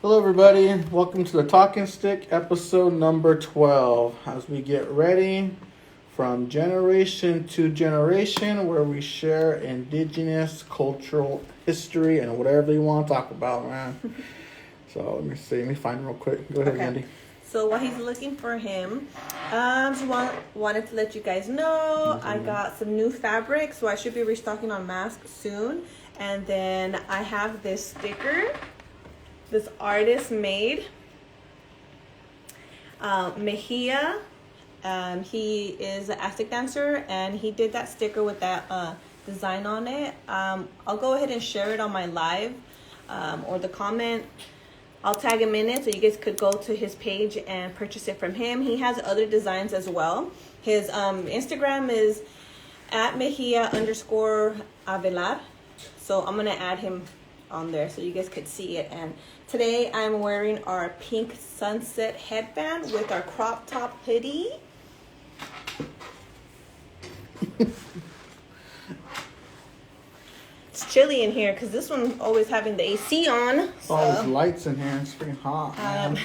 Hello, everybody. Welcome to the Talking Stick, episode number 12. As we get ready from generation to generation, where we share indigenous cultural history and whatever you want to talk about, man. So let me see. Let me find real quick. Go ahead, Okay. Andy. So while he's looking for him, just wanted to let you guys know I got some new fabric, so I should be restocking on masks soon. And then I have this sticker, this artist made, Mejia. He is an Aztec dancer, and he did that sticker with that design on it. I'll go ahead and share it on my live or the comment. I'll tag him in it so you guys could go to his page and purchase it from him. He has other designs as well. His Instagram is at Mejia_Avelar. So I'm going to add him on there so you guys could see it. And today I'm wearing our pink sunset headband with our crop top hoodie. It's chilly in here because this one always having the AC on. So. All these lights in here. It's freaking hot, man.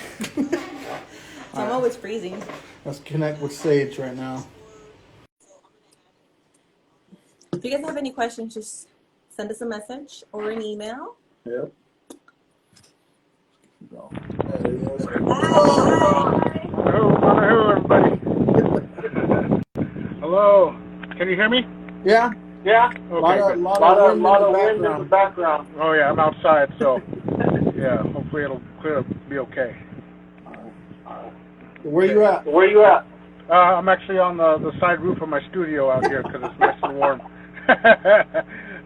So I'm always freezing. Let's connect with Sage right now. If you guys have any questions, just send us a message or an email. Yep. Go. There he is. Hello, everybody. Hello. Can you hear me? Yeah. Yeah. Okay. A lot of wind in the background. Oh yeah, I'm outside, so yeah. Hopefully it'll be okay. Where you at? I'm actually on the side roof of my studio out here because it's nice and warm.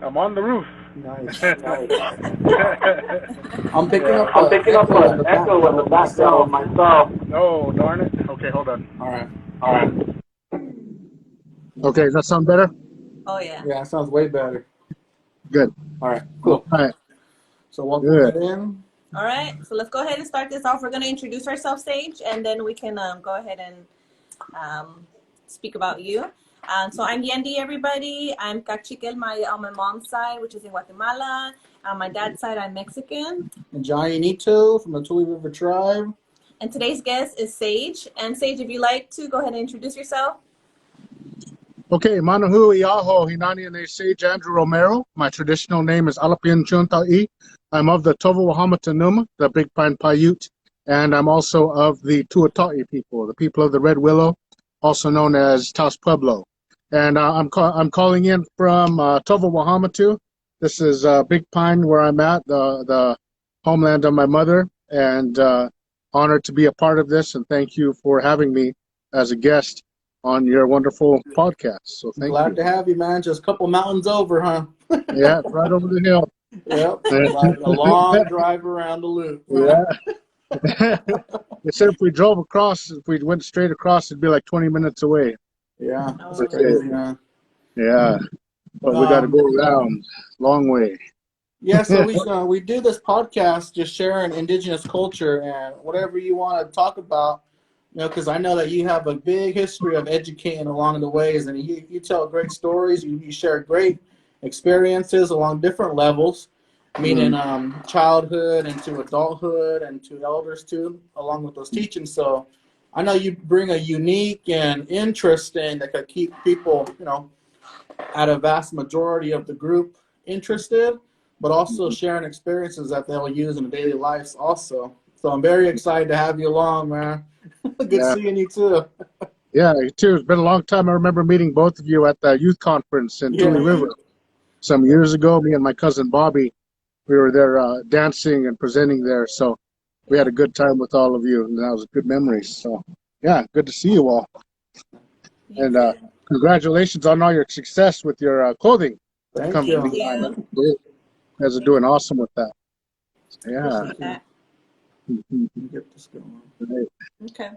I'm on the roof. Nice. I'm picking up an echo in the background myself. Oh, darn it. Okay, hold on. All right. Okay, does that sound better? Oh, yeah. Yeah, it sounds way better. Good. All right, cool. All right. So welcome in. All right, so let's go ahead and start this off. We're going to introduce ourselves, Sage, and then we can go ahead and speak about you. So I'm Yendi, everybody. I'm Cachiquel on my mom's side, which is in Guatemala. On my dad's side, I'm Mexican. And Johnny Nito from the Tule River Tribe. And today's guest is Sage. And Sage, if you'd like to, go ahead and introduce yourself. Okay, Manahu Iaho Hinani and Sage Andrew Romero. My traditional name is Tuah-Tahi. I'm of the Tovowahamatu Numu, the Big Pine Paiute, and I'm also of the Tuah-Tahi people, the people of the Red Willow, also known as Taos Pueblo. And I'm calling in from Tovowahamatu. This is Big Pine where I'm at, the homeland of my mother, and honored to be a part of this, and thank you for having me as a guest on your wonderful podcast. So thank you. Glad to have you, man. Just a couple mountains over, huh? Yeah, right over the hill. Yep. Like a long drive around the loop. Yeah. They said if we drove across, if we went straight across, it'd be like 20 minutes away. Yeah, that's crazy, man. Yeah, but we got to go around, long way. Yeah, so we do this podcast just sharing indigenous culture and whatever you want to talk about. You know, because I know that you have a big history of educating along the ways, and you tell great stories. You share great experiences along different levels, meaning childhood and to adulthood and to elders too, along with those teachings. So I know you bring a unique and interesting that could keep people, at a vast majority of the group interested, but also sharing experiences that they'll use in their daily lives also. So I'm very excited to have you along, man. Good seeing you too. Yeah, you too. It's been a long time. I remember meeting both of you at the youth conference in Tule River some years ago. Me and my cousin Bobby, we were there dancing and presenting there. So we had a good time with all of you, and that was good memories. So yeah, good to see you all. And congratulations on all your success with your clothing. Thank you. You guys are doing awesome with that. Yeah. Get this going. Okay.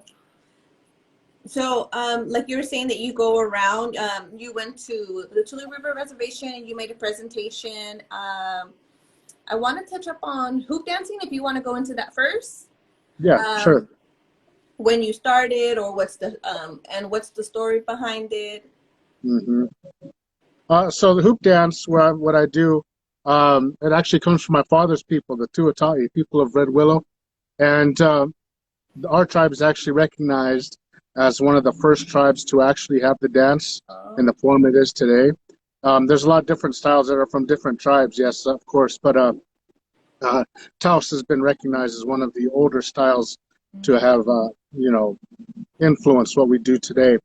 So, like you were saying that you go around, you went to the Tule River Reservation and you made a presentation. I want to touch up on hoop dancing if you want to go into that first. Yeah, sure. When you started, or what's the story behind it? So the hoop dance, what I do, it actually comes from my father's people, the Tuah-Tahi, people of Red Willow. And our tribe is actually recognized as one of the first tribes to actually have the dance in the form it is today. There's a lot of different styles that are from different tribes, yes, of course, but Taos has been recognized as one of the older styles to have, influenced what we do today.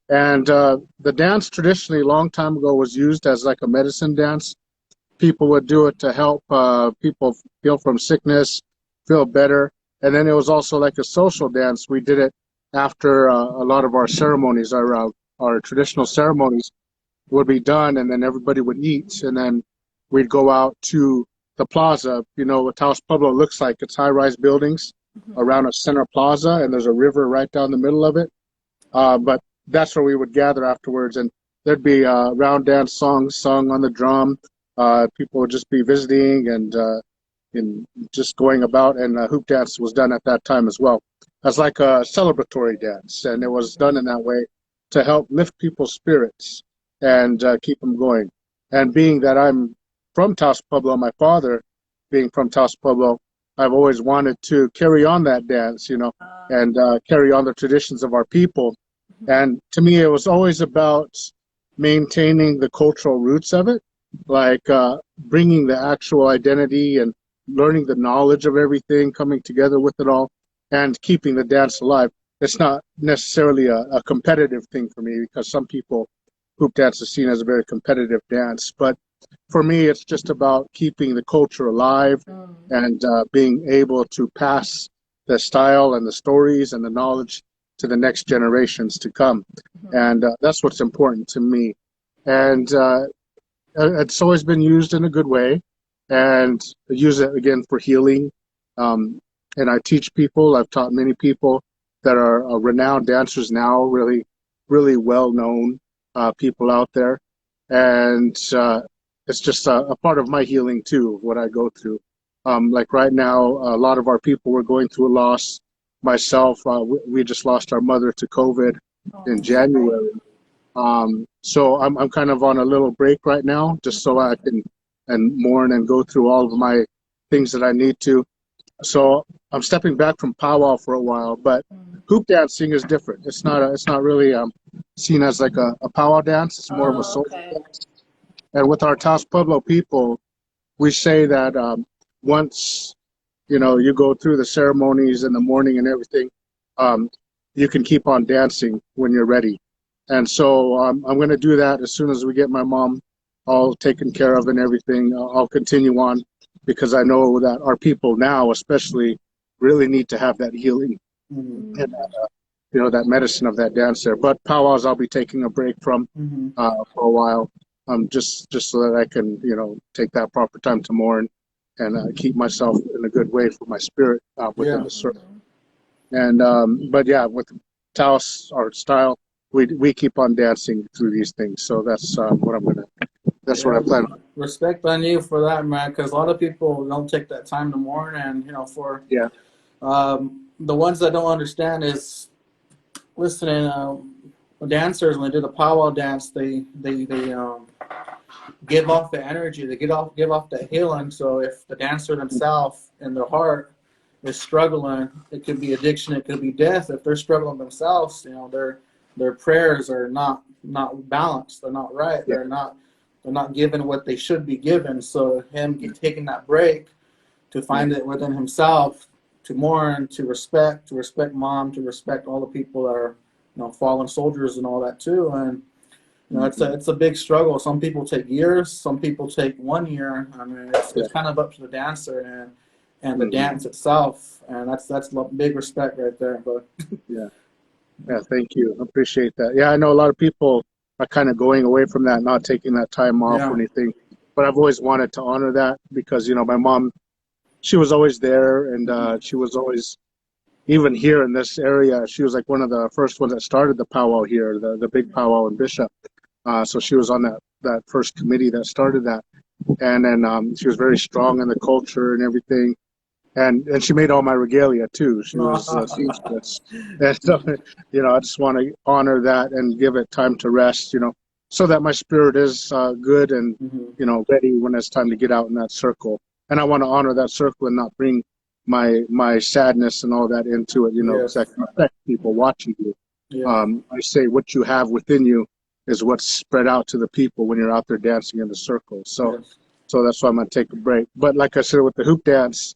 And the dance traditionally, a long time ago, was used as like a medicine dance. People would do it to help people heal from sickness, feel better. And then it was also like a social dance. We did it after a lot of our ceremonies, our traditional ceremonies would be done, and then everybody would eat, and then we'd go out to the plaza. You know what Taos Pueblo looks like. It's high-rise buildings around a center plaza, and there's a river right down the middle of it. But that's where we would gather afterwards, and there'd be round dance songs sung on the drum. People would just be visiting and just going about, and hoop dance was done at that time as well as like a celebratory dance, and it was done in that way to help lift people's spirits and keep them going. And being that I'm from Taos Pueblo, my father being from Taos Pueblo, I've always wanted to carry on that dance, and carry on the traditions of our people. And to me, it was always about maintaining the cultural roots of it, like bringing the actual identity and learning the knowledge of everything, coming together with it all, and keeping the dance alive. It's not necessarily a competitive thing for me, because some people, hoop dance is seen as a very competitive dance. But for me, it's just about keeping the culture alive and being able to pass the style and the stories and the knowledge to the next generations to come. And that's what's important to me. And it's always been used in a good way, and I use it again for healing. And I teach people. I've taught many people that are renowned dancers now, really, really well-known people out there. And it's just a part of my healing too, what I go through. Like right now, a lot of our people were going through a loss. Myself, we just lost our mother to COVID in January. So I'm kind of on a little break right now, just so I can mourn and go through all of my things that I need to. So I'm stepping back from powwow for a while, but hoop dancing is different. It's not really seen as like a powwow dance. It's more of a social dance. And with our Taos Pueblo people, we say that once you go through the ceremonies in the morning and everything, you can keep on dancing when you're ready. And so I'm going to do that as soon as we get my mom all taken care of and everything. I'll continue on, because I know that our people now especially really need to have that healing and that medicine of that dance there. But powwows I'll be taking a break from for a while, just so that I can take that proper time to mourn and keep myself in a good way for my spirit within the circle. And but yeah, with Taos art style, we keep on dancing through these things. So that's what I plan on. Respect on you for that, man, because a lot of people don't take that time to mourn, and for the ones that don't understand is, listening, dancers, when they do the powwow dance, they give off the energy, they give off the healing. So if the dancer themselves in their heart is struggling, it could be addiction, it could be death. If they're struggling themselves, their prayers are not balanced, they're not right, they're not given what they should be given. So him taking that break to find it within himself, to mourn, to respect mom, to respect all the people that are fallen soldiers and all that too. And it's a big struggle. Some people take years, some people take 1 year. I mean, it's kind of up to the dancer and the dance itself, and that's big respect right there. But yeah, thank you, I appreciate that. I know a lot of people are kind of going away from that, not taking that time off or anything, but I've always wanted to honor that, because my mom, she was always there, and she was always, even here in this area, she was like one of the first ones that started the powwow here, the big powwow in Bishop. So she was on that first committee that started that, and then she was very strong in the culture and everything, and she made all my regalia too. She was seamstress, and so I just want to honor that and give it time to rest, so that my spirit is good and ready when it's time to get out in that circle. And I want to honor that circle and not bring my sadness and all that into it, because that Yes. can affect people watching you. Yeah. I say what you have within you is what's spread out to the people when you're out there dancing in the circle. So Yes. that's why I'm gonna take a break. But like I said, with the hoop dance,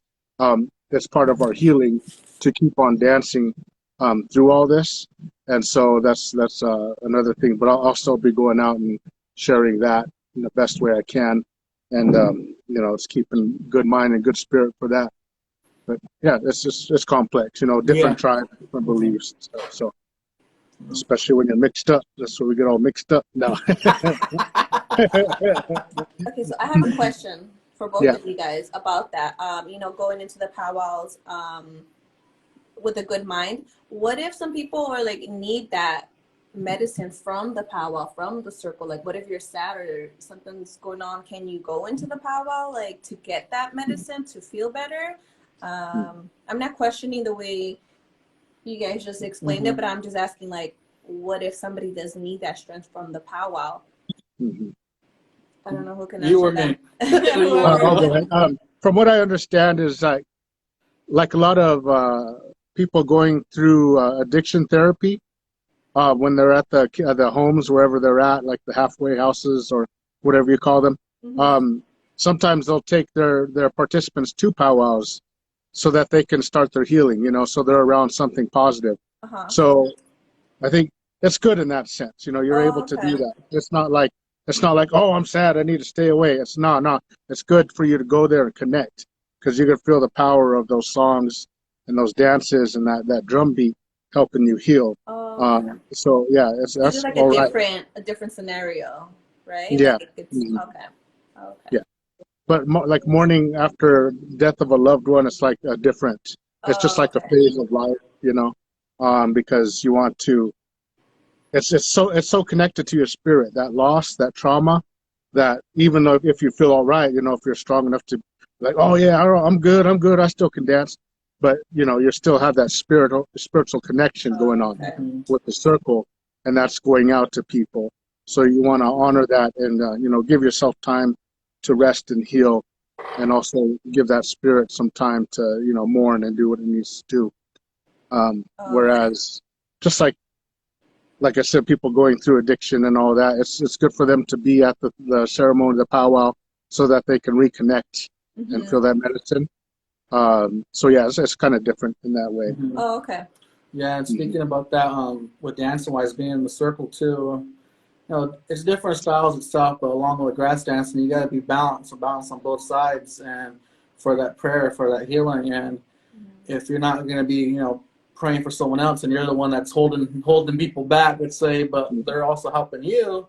it's part of our healing to keep on dancing through all this, and so that's another thing. But I'll also be going out and sharing that in the best way I can, and it's keeping good mind and good spirit for that. But yeah, it's complex, Yeah. different tribes, different beliefs and stuff. So especially when you're mixed up, that's where we get all mixed up now. Okay, so I have a question for both Yeah. of you guys about that. Going into the powwows with a good mind. What if some people are like need that medicine from the powwow, from the circle? Like, what if you're sad or something's going on? Can you go into the powwow like to get that medicine to feel better? I'm not questioning the way you guys just explained it, but I'm just asking like, what if somebody does need that strength from the powwow? Mhm. I don't know who can You answer or me? that. You Whoever. I'll go ahead. From what I understand is like a lot of people going through addiction therapy when they're at the homes, wherever they're at, like the halfway houses or whatever you call them. Sometimes they'll take their participants to powwows so that they can start their healing, so they're around something positive. Uh-huh. So I think it's good in that sense. You're able Oh, to okay. do that. It's not like oh, I'm sad, I need to stay away. It's no. It's good for you to go there and connect because you can feel the power of those songs and those dances and that drum beat helping you heal. Oh, okay. So yeah, It's just that's like all right. a different scenario, right? Yeah. Like it's Mhm. okay. Okay. Yeah. But like mourning after death of a loved one, it's like a different. It's just Oh, like a okay. phase of life, because you want to. It's so connected to your spirit, that loss, that trauma, that even though if you feel all right, if you're strong enough to like, oh yeah, I'm good, I still can dance, but you still have that spiritual connection going Oh, on okay. with the circle, and that's going out to people. So you want to honor that and give yourself time to rest and heal, and also give that spirit some time to mourn and do what it needs to do. Oh, okay. Whereas, just like I said, people going through addiction and all that, it's good for them to be at the ceremony, the powwow, so that they can reconnect and feel that medicine. So yeah, it's kind of different in that way. Oh, okay. Yeah, and speaking about that, with dancing wise, being in the circle too, it's different styles itself, but along with grass dancing, you got to be balanced, on both sides, and for that prayer, for that healing. And if you're not going to be, praying for someone else, and you're the one that's holding people back, let's say, but they're also helping you.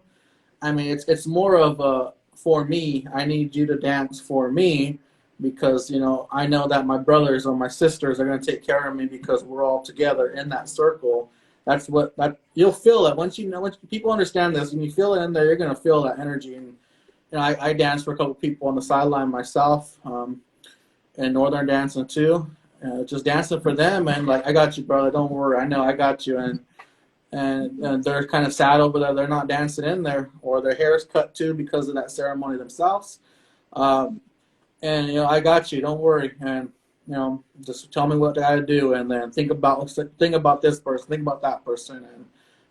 I mean, it's more of a for me. I need you to dance for me because I know that my brothers or my sisters are going to take care of me because we're all together in that circle. That's what that you'll feel it once once people understand this. When you feel it in there, you're going to feel that energy. And I danced for a couple people on the sideline myself, and northern dancing too. Just dancing for them and like I got you, brother. Don't worry. I know I got you. And they're kind of sad over there. They're not dancing in there, or their hair's cut too because of that ceremony themselves. And I got you. Don't worry. And just tell me what I got to do, and then think about this person, think about that person, and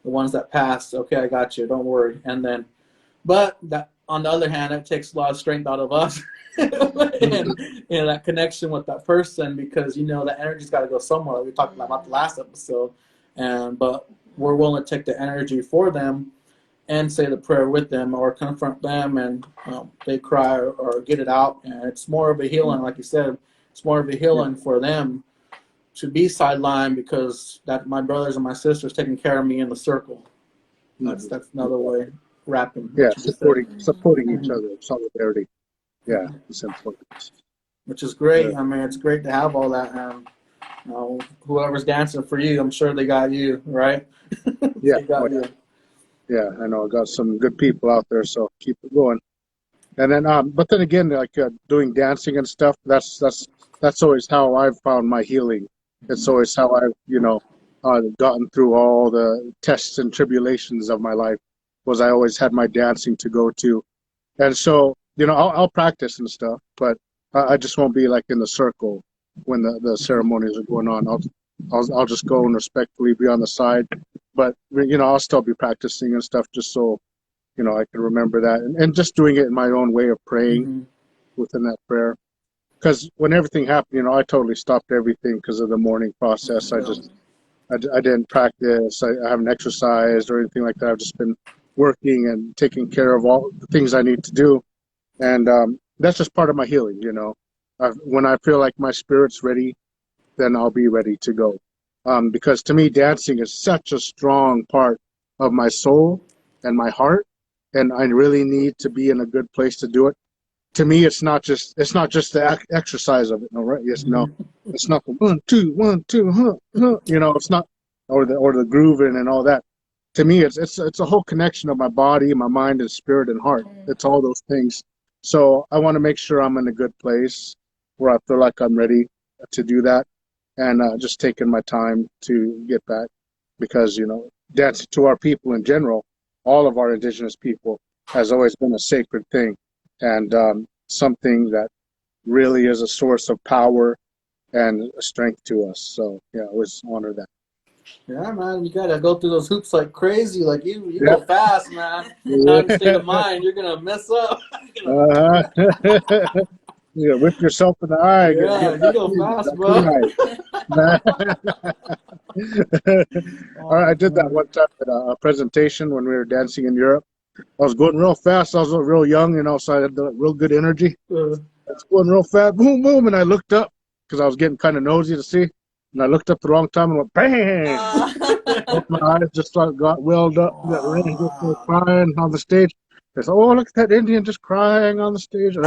the ones that passed. Okay, I got you. Don't worry. And then, but that on the other hand, it takes a lot of strength out of us, and that connection with that person because that energy's got to go somewhere. Like we talked about the last episode, but we're willing to take the energy for them and say the prayer with them or confront them and they cry or get it out. And it's more of a healing, like you said, it's more of a healing for them to be sidelined because that my brothers and my sisters taking care of me in the circle. That's another way wrapping Yeah, what you just said. supporting each other, solidarity. Yeah, it's important. Which is great. I mean, it's great to have all that. Whoever's dancing for you, I'm sure they got you, right? Yeah, They got you. yeah. I know I got some good people out there, so keep it going. And then, but then again, like doing dancing and stuff, that's always how I've found my healing. It's always how I've, gotten through all the tests and tribulations of my life. Was I always had my dancing to go to, and so I'll practice and stuff, but I just won't be like in the circle, when the ceremonies are going on. I'll just go and respectfully be on the side, but I'll still be practicing and stuff just so I can remember that, and just doing it in my own way of praying within that prayer. Because when everything happened, I totally stopped everything because of the mourning process. I didn't practice. I haven't exercised or anything like that. I've just been working and taking care of all the things I need to do, and that's just part of my healing. When I feel like my spirit's ready, then I'll be ready to go. Because to me, dancing is such a strong part of my soul and my heart, and I really need to be in a good place to do it. To me, it's not just the exercise of it, no, right? Yes, no, it's not the 1, 2, 1, 2, huh. It's not, or the grooving and all that. To me, it's a whole connection of my body, my mind, and spirit and heart. It's all those things. So I want to make sure I'm in a good place where I feel like I'm ready to do that, and just taking my time to get back, because dancing to our people in general, all of our indigenous people, has always been a sacred thing, and something that really is a source of power and strength to us. So I always honor that. Yeah, man, you gotta go through those hoops like crazy. Like you Yeah. go fast, man. Not in state of mind, you're gonna mess up. Whip yourself in the eye. Yeah, you go fast, bro. All right, I did that one time at a presentation when we were dancing in Europe. I was going real fast. I was real young, so I had real good energy. I was going real fast, boom, boom, and I looked up because I was getting kind of nosy to see. And I looked up the wrong time and went bang. My eyes just got welled up. Got ready to go crying on the stage. I said, "Oh, look at that Indian just crying on the stage." But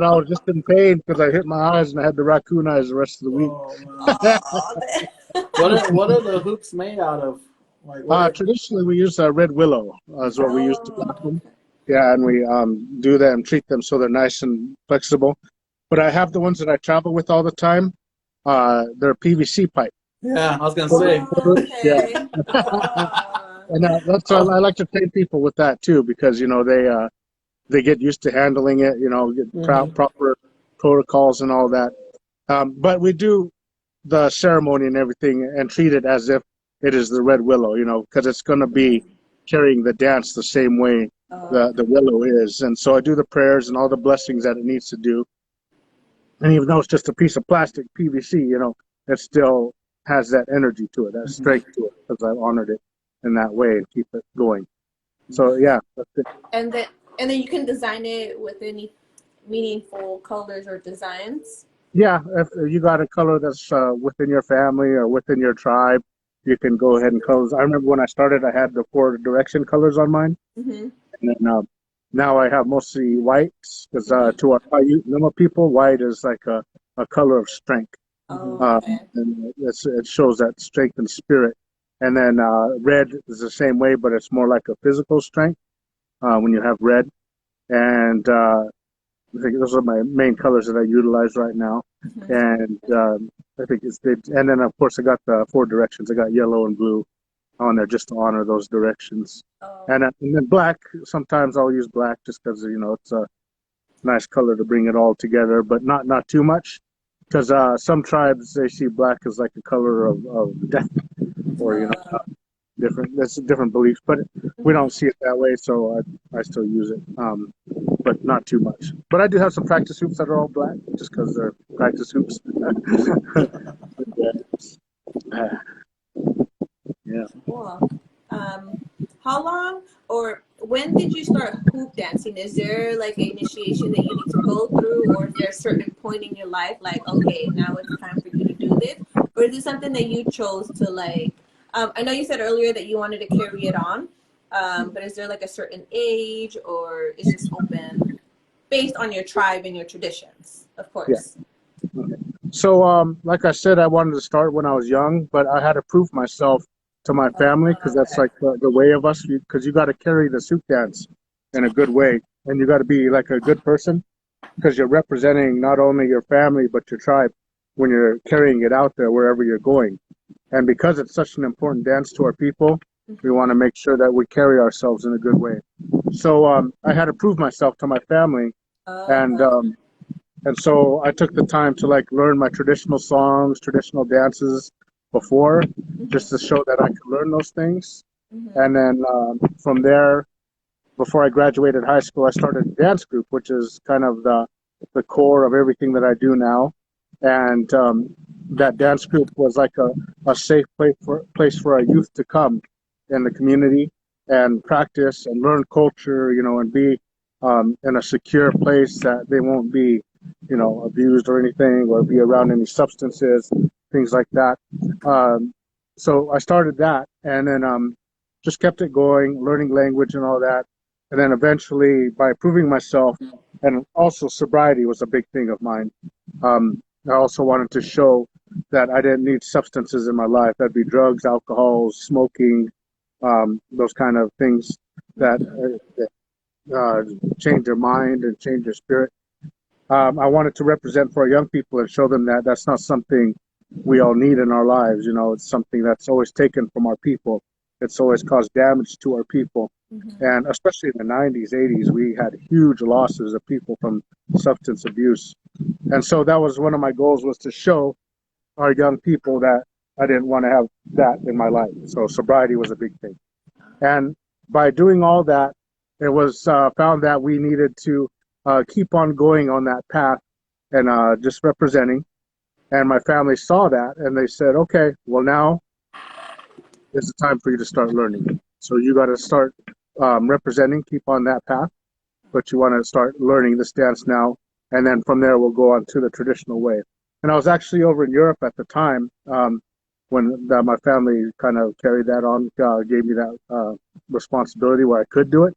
I was just in pain because I hit my eyes and I had the raccoon eyes the rest of the week. What are the hoops made out of? Like Traditionally, we use red willow is what we use to block them. Yeah, and we do that and treat them so they're nice and flexible. But I have the ones that I travel with all the time. They're PVC pipe. Yeah, I was gonna say. Yeah. And that's why I like to train people with that too, because they get used to handling it. Get proper protocols and all that. But we do the ceremony and everything and treat it as if it is the red willow, because it's going to be carrying the dance the same way the willow is. And so I do the prayers and all the blessings that it needs to do. And even though it's just a piece of plastic PVC, it still has that energy to it, that strength to it, because I've honored it in that way and keep it going. So yeah, that's it. And then you can design it with any meaningful colors or designs. Yeah, if you got a color that's within your family or within your tribe, you can go ahead and color. I remember when I started, I had the 4 direction colors on mine, and then now I have mostly whites, because to our Paiute Numu people, white is like a color of strength. And it shows that strength and spirit. And then red is the same way, but it's more like a physical strength when you have red. And I think those are my main colors that I utilize right now. And I think and then of course I got the 4 directions. I got yellow and blue on there just to honor those directions. And then black, sometimes I'll use black just because it's a nice color to bring it all together, but not too much, because some tribes, they see black as like a color of death, or that's different beliefs, but we don't see it that way, so I still use it, but not too much. But I do have some practice hoops that are all black just because they're practice hoops. Yeah. Cool. How long or when did you start hoop dancing? Is there like an initiation that you need to go through, or is there a certain point in your life like, okay, now it's time for you to do this? Or is it something that you chose to like, I know you said earlier that you wanted to carry it on, but is there like a certain age, or is just open based on your tribe and your traditions, of course? Yeah. Okay. So, like I said, I wanted to start when I was young, but I had to prove myself to my family, because that's like the way of us, because you got to carry the soup dance in a good way, and you got to be like a good person, because you're representing not only your family but your tribe when you're carrying it out there wherever you're going. And because it's such an important dance to our people, we want to make sure that we carry ourselves in a good way. So I had to prove myself to my family, and And so I took the time to like learn my traditional songs, traditional dances before, just to show that I could learn those things. And then from there, before I graduated high school, I started a dance group, which is kind of the core of everything that I do now. And that dance group was like a safe place for our youth to come in the community and practice and learn culture, and be in a secure place that they won't be, abused or anything, or be around any substances, things like that. So I started that, and then just kept it going, learning language and all that. And then eventually, by proving myself, and also sobriety was a big thing of mine. I also wanted to show that I didn't need substances in my life. That'd be drugs, alcohol, smoking, those kind of things that change your mind and change your spirit. I wanted to represent for our young people and show them that that's not something we all need in our lives. It's something that's always taken from our people. It's always caused damage to our people. And especially in the 90s, 80s, we had huge losses of people from substance abuse. And so that was one of my goals, was to show our young people that I didn't want to have that in my life. So sobriety was a big thing. And by doing all that, it was found that we needed to keep on going on that path and just representing. And my family saw that, and they said, okay, well, now is the time for you to start learning. So you got to start representing, keep on that path, but you want to start learning this dance now. And then from there, we'll go on to the traditional way. And I was actually over in Europe at the time when my family kind of carried that on, gave me that responsibility where I could do it.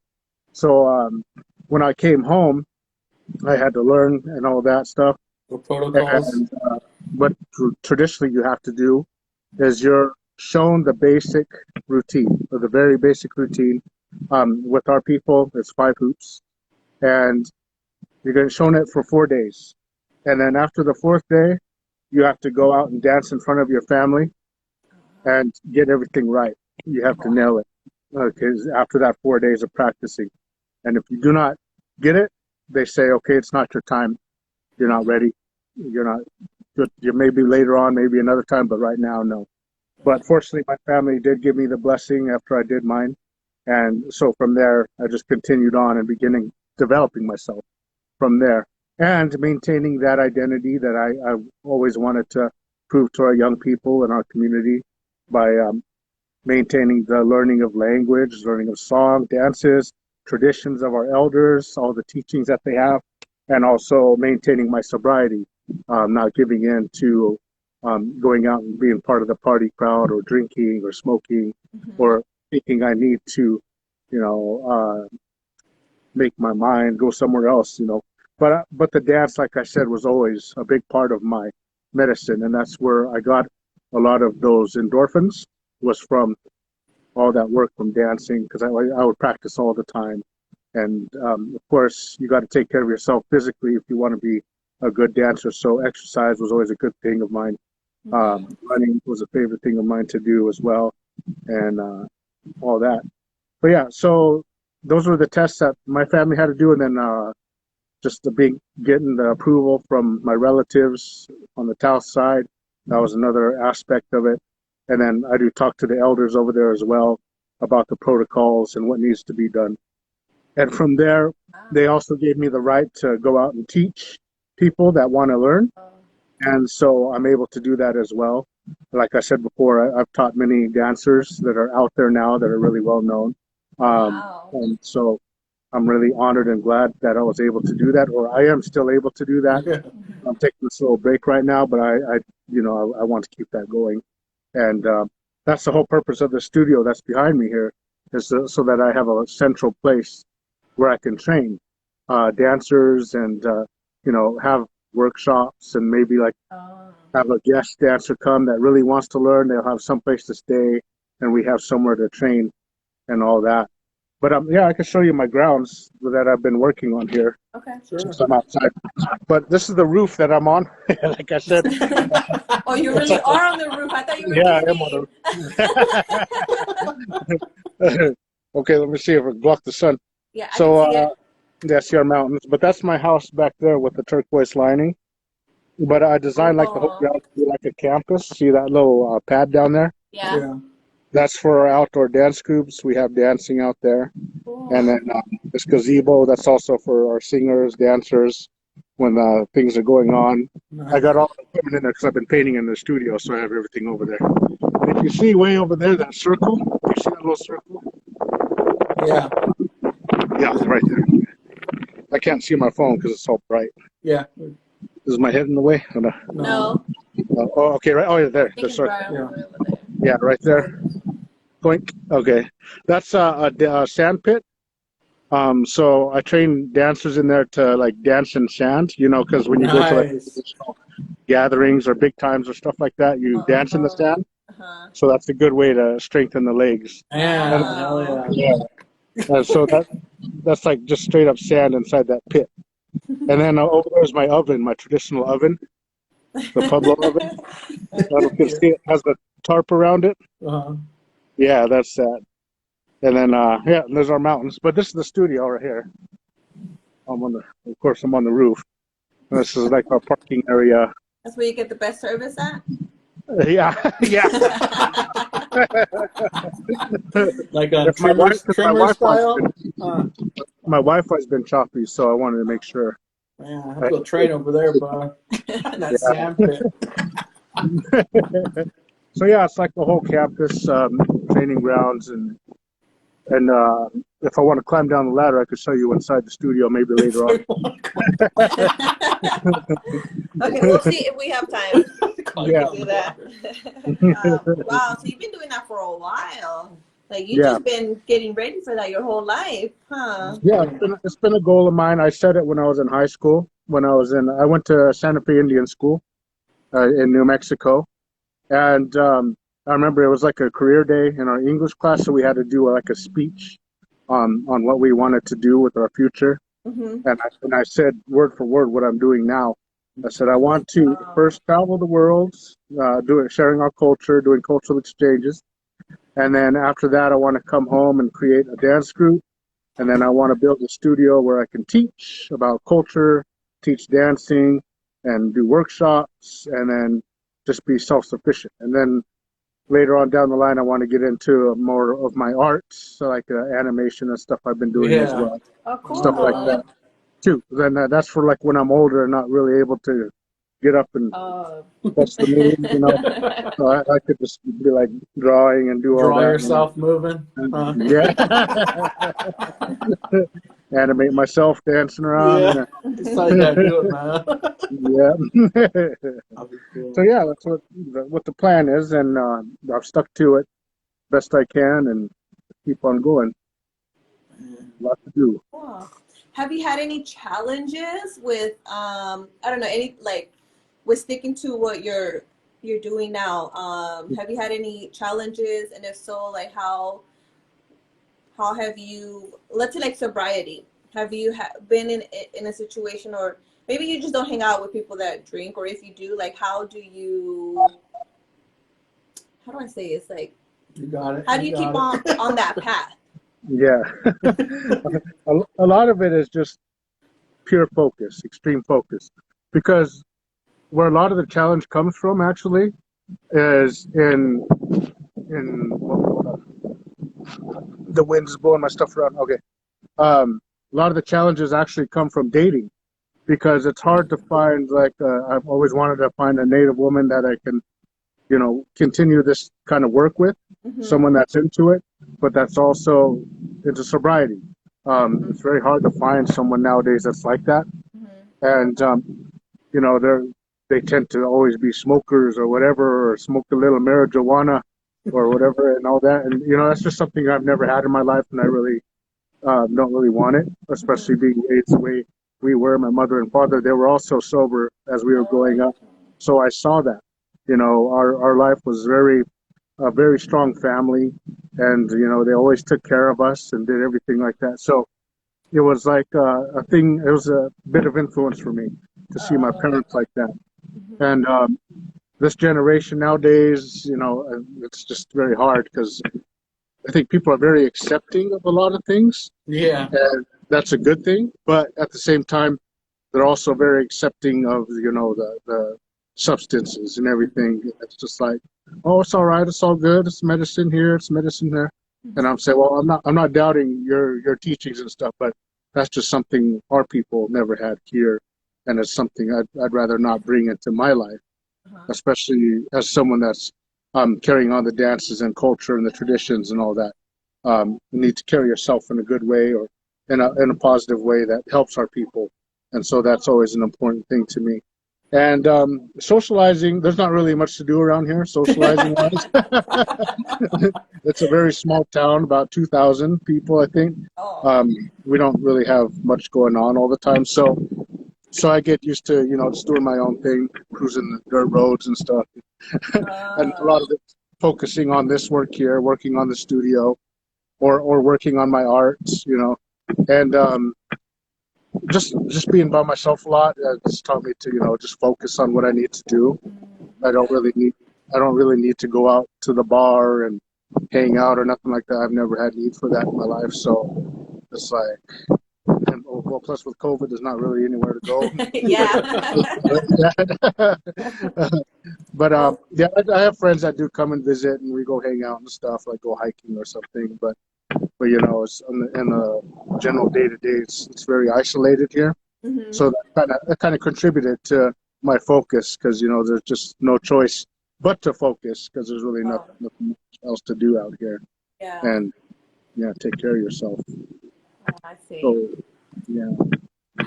So when I came home, I had to learn and all that stuff. The protocols. And what traditionally you have to do is you're shown the basic routine, or the very basic routine. With our people, it's 5 hoops. And you're going to shown it for 4 days. And then after the 4th day, you have to go out and dance in front of your family and get everything right. You have to nail it. Okay, after that 4 days of practicing. And if you do not get it, they say, okay, it's not your time. You're not ready. You maybe later on, maybe another time, but right now, no. But fortunately, my family did give me the blessing after I did mine. And so from there, I just continued on and beginning developing myself from there and maintaining that identity that I always wanted to prove to our young people in our community by maintaining the learning of language, learning of song, dances, traditions of our elders, all the teachings that they have, and also maintaining my sobriety, not giving in to going out and being part of the party crowd or drinking or smoking or thinking I need to, make my mind go somewhere else, But the dance, like I said, was always a big part of my medicine, and that's where I got a lot of those endorphins, was from all that work from dancing, because I would practice all the time. And of course, you got to take care of yourself physically if you want to be a good dancer. So exercise was always a good thing of mine. Running was a favorite thing of mine to do as well, and all that. But yeah, so those were the tests that my family had to do, and then just getting the approval from my relatives on the Taos side. That was another aspect of it. And then I do talk to the elders over there as well about the protocols and what needs to be done. And from there, they also gave me the right to go out and teach people that want to learn. And so I'm able to do that as well. Like I said before, I've taught many dancers that are out there now that are really well known. And so I'm really honored and glad that I was able to do that, or I am still able to do that. I'm taking this little break right now, but I want to keep that going. And that's the whole purpose of the studio that's behind me here, is so that I have a central place where I can train dancers and, have workshops and maybe have a guest dancer come that really wants to learn. They'll have some place to stay, and we have somewhere to train and all that. But I can show you my grounds that I've been working on here. Okay. Sure. Since I'm outside. But this is the roof that I'm on. Like I said. Oh, you really are on the roof. I thought you were Yeah, I kidding. am on the roof. Okay, let me see if I block the sun. Yeah, I So can see it. Yeah, see our mountains. But that's my house back there with the turquoise lining. But I designed like the whole Cool. ground to be like a campus. See that little pad down there? Yeah. Yeah. That's for our outdoor dance groups. We have dancing out there. And Cool. then this gazebo, that's also for our singers, dancers, when things are going on. I Nice. got all the equipment in there because I've been painting in the studio, so I have everything over there. And if you see way over there, that circle, do you see that little circle? Yeah. Yeah, right there. I can't see my phone because it's so bright. Yeah. Is my head in the way? Oh, no. No, Oh, okay, right. Oh, yeah, there, I think the it's circle. right Yeah. over there. Yeah, right there. Boink. Okay, that's a sand pit. So I train dancers in there to like dance in sand, because when you go to like Nice. gatherings or big times or stuff like that, you dance in the Uh-huh. sand. Uh-huh. So that's a good way to strengthen the legs. And Man, hell Wow. yeah. yeah, and so that's like just straight up sand inside that pit. And then over there's my oven, my traditional oven, the Pueblo oven. I don't know if you can see it. It has the tarp around it. Uh-huh. Yeah, that's that. And then yeah, and there's our mountains. But this is the studio right here. Of course, I'm on the roof. And this is like our parking area. That's where you get the best service at? Yeah, yeah. Like a If my wife, if trimmer style. Uh, my Wi-Fi's been choppy, so I wanted to make sure. Man, I have to go train over there, bud. That sand pit. So yeah, it's like the whole campus, training grounds, and if I want to climb down the ladder, I could show you inside the studio maybe later on. Okay, we'll see if we have time Yeah. to do that. Wow, so you've been doing that for a while. Like you've Yeah. just been getting ready for that your whole life, huh? Yeah, it's been a goal of mine. I said it when I was in high school. I went to Santa Fe Indian School in New Mexico, and I remember it was like a career day in our English class, so we had to do like a speech on what we wanted to do with our future. Mm-hmm. And I said word for word what I'm doing now. I said I want to first travel the world, sharing our culture, doing cultural exchanges, and then after that I want to come home and create a dance group, and then I want to build a studio where I can teach about culture, teach dancing, and do workshops, and then just be self-sufficient. And then later on down the line, I want to get into more of my arts, so like animation and stuff I've been doing as Yeah. well, Oh, stuff like cool. that too. Then that's for like when I'm older and not really able to get up and Oh. touch the moon. So I could just be like drawing and do all Draw that. yourself moving. Yeah. Animate myself dancing around. Yeah. That's how you gotta do it, man. Yeah. That'll be cool. So yeah, that's what the plan is, and I've stuck to it best I can, and keep on going. A lot to do. Cool. Have you had any challenges with I don't know, any like with sticking to what you're doing now? Have you had any challenges, and if so, like how have you, let's say like sobriety, have you been in a situation, or maybe you just don't hang out with people that drink, or if you do, like how do I say it's like You got it. how do you keep on that path? Yeah. A lot of it is just pure focus, extreme focus, because where a lot of the challenge comes from actually is in the wind's blowing my stuff around. Okay. A lot of the challenges actually come from dating, because it's hard to find I've always wanted to find a Native woman that I can, continue this kind of work with, Mm-hmm. someone that's into it, but that's also into sobriety. It's very hard to find someone nowadays that's like that. Mm-hmm. And, they tend to always be smokers or whatever, or smoke a little marijuana or whatever and all that. And, that's just something I've never had in my life, and I really don't really want it, especially being raised the way we were. My mother and father, they were also sober as we were growing up. So I saw that, our life was a very strong family, and, they always took care of us and did everything like that. So it was like it was a bit of influence for me to see my parents like that. And this generation nowadays, it's just very hard, because I think people are very accepting of a lot of things. Yeah. And that's a good thing. But at the same time, they're also very accepting of, the substances and everything. It's just like, oh, it's all right, it's all good, it's medicine here, it's medicine there. And I'm saying, well, I'm not doubting your teachings and stuff, but that's just something our people never had here, and it's something I'd rather not bring into my life, especially as someone that's carrying on the dances and culture and the traditions and all that. You need to carry yourself in a good way, or in a positive way that helps our people, and so that's always an important thing to me. And socializing, there's not really much to do around here, socializing wise. It's a very small town, about 2,000 people, I think. We don't really have much going on all the time, so I get used to, just doing my own thing, cruising the dirt roads and stuff. And a lot of it focusing on this work here, working on the studio, or working on my art, and just being by myself a lot. It's taught me to, just focus on what I need to do. I don't really need to go out to the bar and hang out or nothing like that. I've never had need for that in my life, so it's like, and well, plus with COVID, there's not really anywhere to go. But yeah, I have friends that do come and visit, and we go hang out and stuff, like go hiking or something. But it's in the general day to day, it's very isolated here. So that kind of contributed to my focus, because there's just no choice but to focus, because there's really nothing else to do out here. And take care of yourself. I see. So, yeah.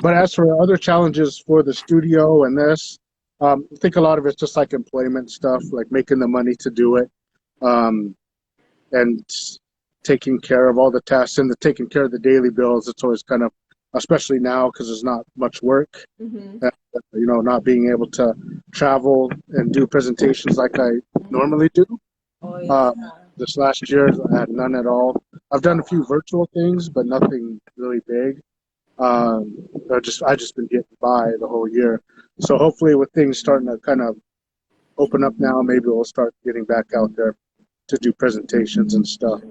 But as for other challenges for the studio and this, I think a lot of it's just like employment stuff, like making the money to do it, and taking care of all the tasks and taking care of the daily bills. It's always kind of, especially now because there's not much work, not being able to travel and do presentations like I normally do. This last year, I had none at all. I've done a few virtual things, but nothing really big. I just been getting by the whole year. So hopefully, with things starting to kind of open up now, maybe we'll start getting back out there to do presentations and stuff.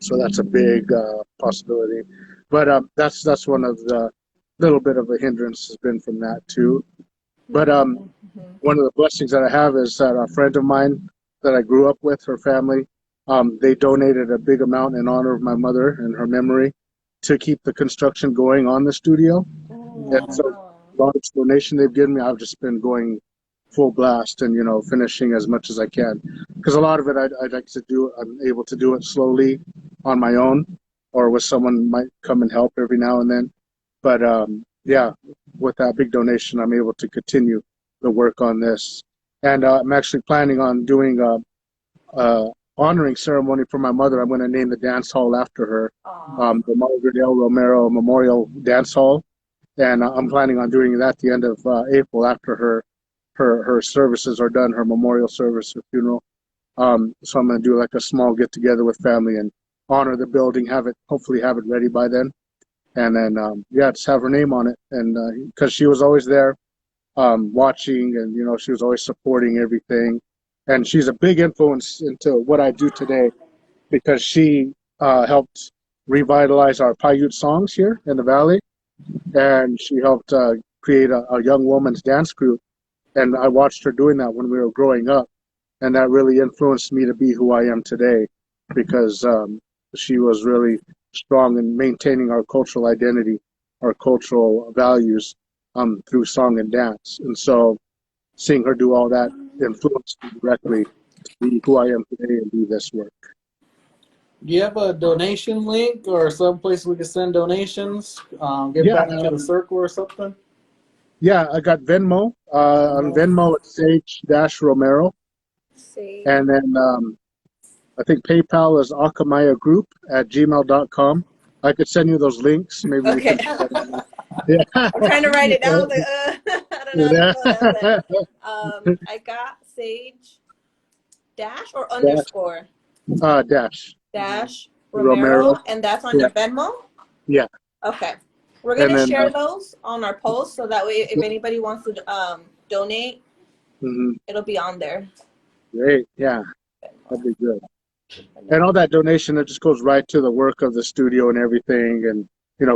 So that's a big possibility. But that's one of the little bit of a hindrance has been from that too. But one of the blessings that I have is that a friend of mine that I grew up with, her family, they donated a big amount in honor of my mother and her memory to keep the construction going on the studio. And so large donation they've given me, I've just been going full blast and finishing as much as I can, because a lot of it I'd like to do. I'm able to do it slowly on my own, or with someone might come and help every now and then. But yeah, with that big donation, I'm able to continue the work on this. And I'm actually planning on doing a honoring ceremony for my mother. I'm going to name the dance hall after her, the Margaret L. Romero Memorial Dance Hall. And I'm planning on doing that at the end of April, after her services are done, her memorial service, her funeral. So I'm going to do like a small get together with family and honor the building, hopefully have it ready by then. And then, just have her name on it. And because she was always there watching, and, she was always supporting everything. And she's a big influence into what I do today, because she helped revitalize our Paiute songs here in the Valley. And she helped create a young woman's dance group. And I watched her doing that when we were growing up. And that really influenced me to be who I am today, because she was really strong in maintaining our cultural identity, our cultural values through song and dance. And so seeing her do all that influenced me directly to be who I am today and do this work. Do you have a donation link or some place we can send donations? Get back to the circle or something? Yeah, I got Venmo. On Venmo, it's Sage-Romero. And then I think PayPal is AkaMya Group at gmail.com. I could send you those links. Maybe we can. Yeah. I'm trying to write it down. I don't know. I got Sage dash or underscore? Dash Romero, and that's on your Venmo? Yeah. Okay. We're going to share those on our post, so that way if anybody wants to donate, it'll be on there. Great. Yeah. That'd be good. And all that donation, it just goes right to the work of the studio and everything, and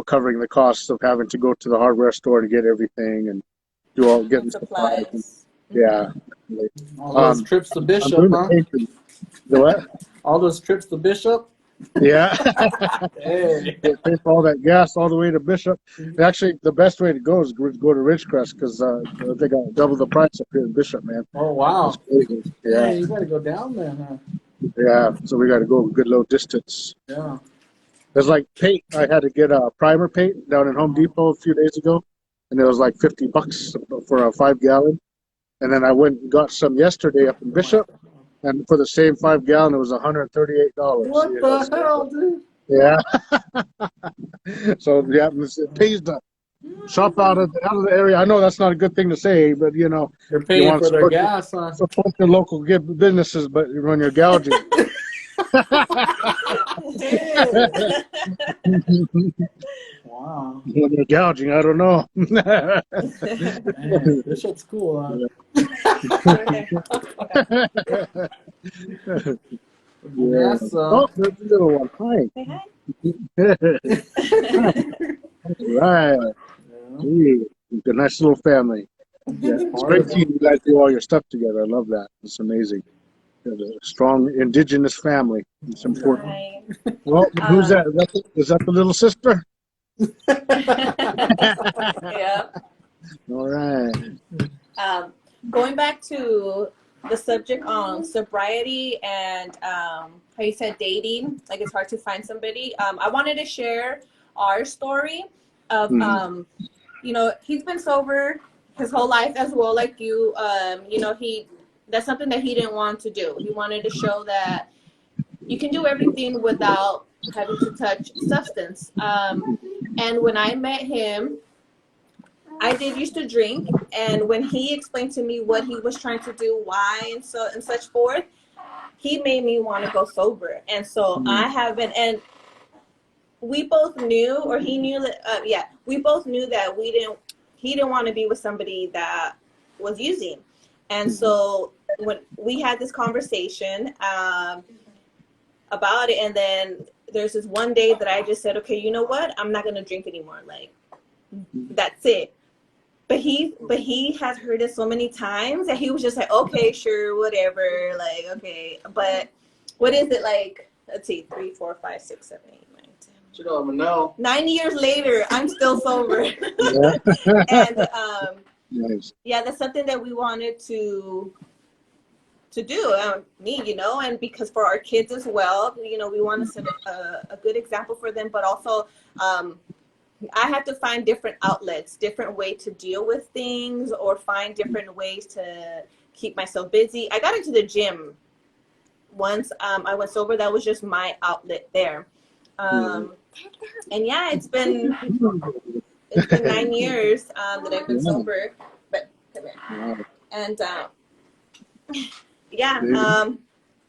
covering the costs of having to go to the hardware store to get everything and do all getting And supplies. supplies. Yeah. All those trips to I'm Bishop, doing the huh? painting. The what? All those trips to Bishop. Yeah. Hey. Pay for all that gas all the way to Bishop. Actually, the best way to go is go to Ridgecrest because they got double the price up here in Bishop, man. Oh wow. That's crazy. Yeah. Hey, you got to go down there, huh? Yeah. So we got to go a good low distance. Yeah. There's like paint. I had to get a primer paint down in Home Depot a few days ago, and it was like $50 for a 5-gallon. And then I went and got some yesterday up in Bishop, and for the same 5-gallon, it was $138. What the hell, dude? Yeah. So yeah, it pays to shop out of the area. I know that's not a good thing to say, but They're you paying want for to their gas, huh? support your local businesses, but when you're gouging. Wow. When you're gouging, I don't know. Man, this shit's cool, huh? Yeah. Oh, there's a little one. Hi. Say hi. Right. Gee, a nice little family. Yeah, it's great seeing you guys do all your stuff together. I love that. It's amazing. You have a strong indigenous family. It's important. Right. Well, who's that? Is that the little sister? Yeah. All right. Going back to the subject on sobriety and how you said dating, like it's hard to find somebody. I wanted to share our story of, he's been sober his whole life as well, like you. That's something that he didn't want to do. He wanted to show that you can do everything without having to touch substance. And when I met him, I did used to drink, and when he explained to me what he was trying to do, why, and such forth, he made me want to go sober. And so I have been, and we both knew, or he knew that, we both knew that he didn't want to be with somebody that was using. And so when we had this conversation about it, and then there's this one day that I just said, okay, you know what? I'm not going to drink anymore. Like, that's it. But he has heard it so many times that he was just like, okay, sure, whatever. Like, okay. But what is it like? Let's see, 3, 4, 5, 6, 7, 8, 9, 10. You know, 9 years later, I'm still sober. Yeah. And Nice. yeah, that's something that we wanted to do, and because for our kids as well, we want to set a good example for them, but also I had to find different outlets, different way to deal with things, or find different ways to keep myself busy. I got into the gym once I went sober. That was just my outlet there. And yeah, it's been 9 years that I've been sober. But come here. And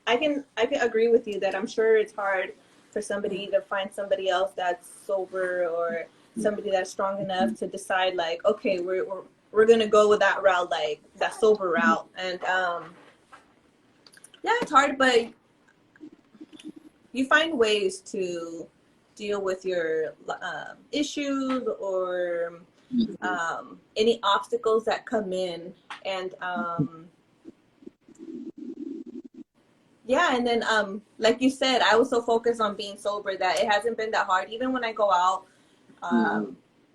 I can agree with you that I'm sure it's hard for somebody to find somebody else that's sober, or somebody that's strong enough to decide, like, okay, we're gonna go with that route, like that sober route. And it's hard, but you find ways to deal with your issues, or any obstacles that come in. And and then like you said, I was so focused on being sober that it hasn't been that hard. Even when I go out,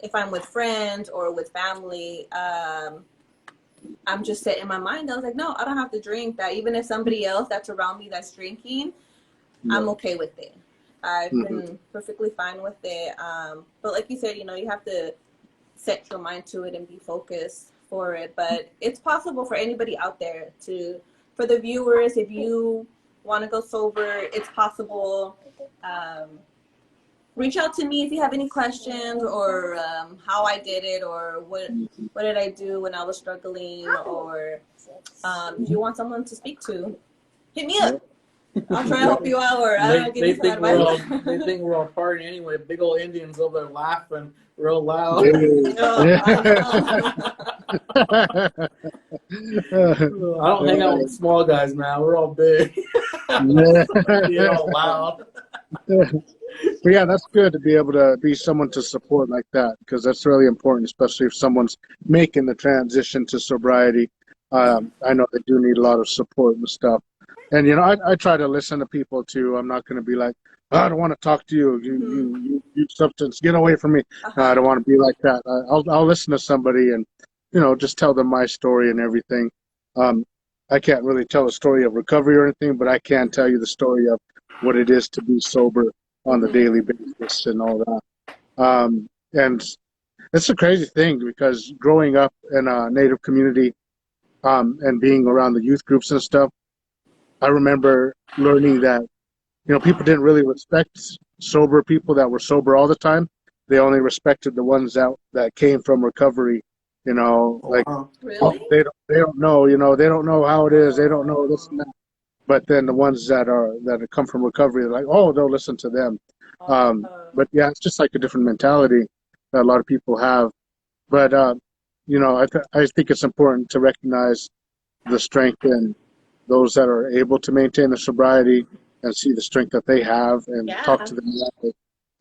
if I'm with friends or with family, I'm just set in my mind. I was like, no, I don't have to drink that. Even if somebody else that's around me that's drinking, I'm okay with it. I've been perfectly fine with it. But like you said, you have to set your mind to it and be focused for it. But it's possible for anybody out there for the viewers, if you want to go sober, it's possible. Reach out to me if you have any questions, or how I did it, or what did I do when I was struggling, or if you want someone to speak to, hit me up. I'll try to help you out, or give you some advice. They think we're all partying anyway. Big old Indians over there laughing real loud. I don't hang out with small guys, man. We're all big. Yeah. You know, loud. But yeah, that's good to be able to be someone to support like that, because that's really important, especially if someone's making the transition to sobriety. I know they do need a lot of support and stuff. And, you know, I try to listen to people too. I'm not going to be like, "Oh, I don't want to talk to you. You substance, get away from me." No, I don't want to be like that. I'll listen to somebody and, you know, just tell them my story and everything. I can't really tell a story of recovery or anything, but I can tell you the story of what it is to be sober on the daily basis and all that. And it's a crazy thing, because growing up in a Native community and being around the youth groups and stuff, I remember learning that, you know, people didn't really respect sober people that were sober all the time. They only respected the ones that came from recovery, you know, like, Wow. oh, Really? they don't know, you know, they don't know how it is. They don't know this and that. But then the ones that come from recovery, they're like, oh, they'll listen to them. But yeah, it's just like a different mentality that a lot of people have. But you know, I think it's important to recognize the strength in those that are able to maintain the sobriety and see the strength that they have and talk Yeah. to them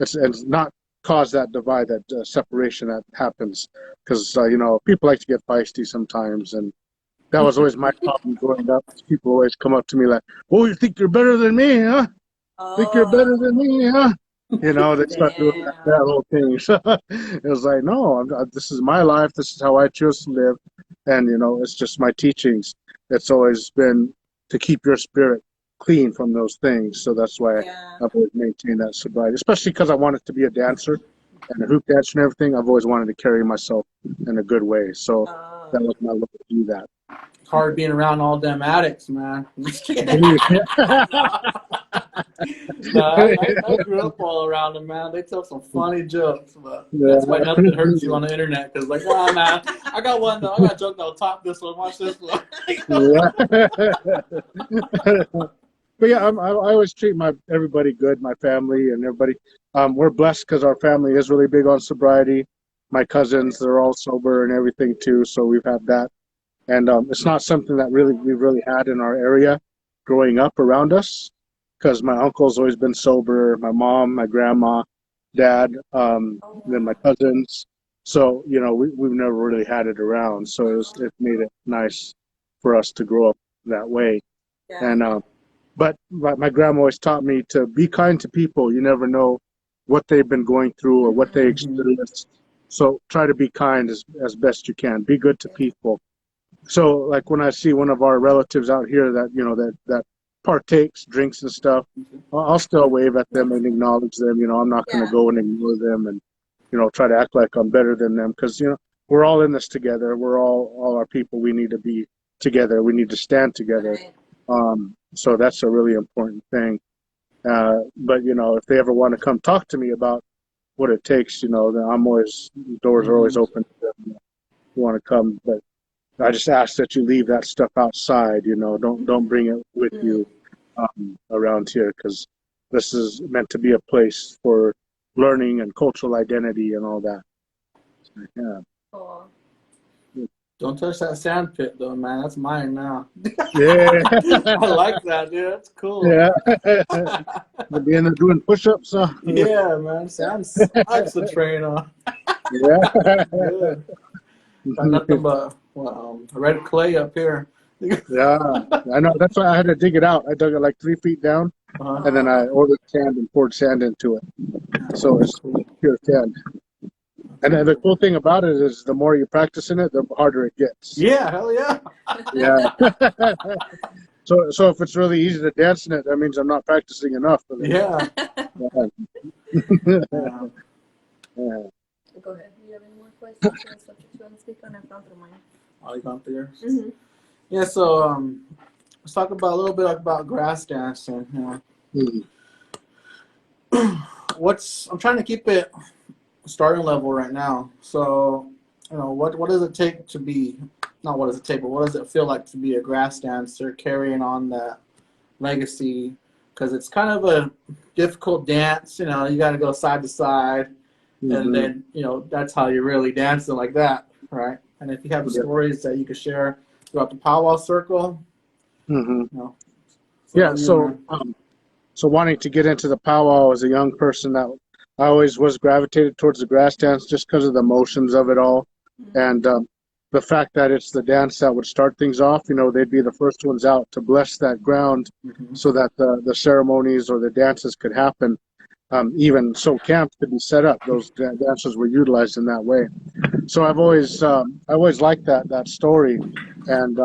and not cause that divide, that separation that happens. Because you know, people like to get feisty sometimes, and that was always my problem growing up. People always come up to me like, "Oh, you think you're better than me, huh? Think you're better than Oh, me, huh?" You know, they start doing that damn. whole thing. So it was like, no, this is my life. This is how I choose to live. And, you know, it's just my teachings. It's always been to keep your spirit clean from those things. So that's why Yeah. I've always maintained that sobriety, especially because I wanted to be a dancer and a hoop dancer and everything. I've always wanted to carry myself in a good way. So that was my way to do that. It's hard being around all them addicts, man. Just kidding. No, I grew up all around them, man. They tell some funny jokes, but that's why nothing hurts you on the internet. Because, like, oh, man, I got one, though. I got a joke that'll top this one. Watch this one. Yeah. But yeah, I always treat everybody good, my family and everybody. We're blessed because our family is really big on sobriety. My cousins, they're all sober and everything too, so we've had that. And it's not something that we really had in our area growing up around us, because my uncle's always been sober, my mom, my grandma, dad, Oh, then my wow. cousins. So, you know, we've never really had it around. So it made it nice for us to grow up that way. Yeah. And but my grandma always taught me to be kind to people. You never know what they've been going through or what they Mhm. experienced. So try to be kind as best you can. Be good to people. So like when I see one of our relatives out here that, you know, that partakes, drinks and stuff, I'll still wave at them and acknowledge them. You know, I'm not going to Yeah. go and ignore them and, you know, try to act like I'm better than them, because, you know, we're all in this together. We're all our people. We need to be together. We need to stand together. Right. So that's a really important thing. But, you know, if they ever want to come talk to me about what it takes, you know, then doors are always Mhm. open to them. You want to come, but I just ask that you leave that stuff outside. You know, don't bring it with Mm. you around here, because this is meant to be a place for learning and cultural identity and all that. Yeah, Cool. Don't touch that sand pit, though, man. That's mine now. yeah, I like that, dude. That's cool. yeah. You'll be in there doing push-ups. Yeah, man. Sand sucks to train on. Yeah, Good. Got nothing but red clay up here. yeah. I know. That's why I had to dig it out. I dug it like 3 feet down, and then I Oh, ordered sand and poured sand into it. So it's Cool. pure sand. That's And then the cool. cool thing about it is the more you practice in it, the harder it gets. Yeah, hell yeah. Yeah. So if it's really easy to dance in it, that means I'm not practicing enough. For them. Yeah. Yeah. Um, Yeah. go ahead. Do you have any more questions or subjects you want to speak on? I've gone through mine. all you gone through yours? Mm-hmm. Yeah, so let's talk about a little bit about grass dancing. Mhm. I'm trying to keep it starting level right now. So, what does it take to be, not what does it take, but what does it feel like to be a grass dancer carrying on that legacy? Because it's kind of a difficult dance. You got to go side to side, and Mhm. then that's how you're really dancing like that, right? And if you have Yeah. stories that you could share throughout the powwow circle, Mhm. you know, Yeah, on you, man. so wanting to get into the powwow as a young person, that I always was gravitated towards the grass dance just because of the emotions of it all, and the fact that it's the dance that would start things off. You know, they'd be the first ones out to bless that ground, so that the ceremonies or the dances could happen. Even so, camps could be set up. Those dances were utilized in that way. So I always liked that story, and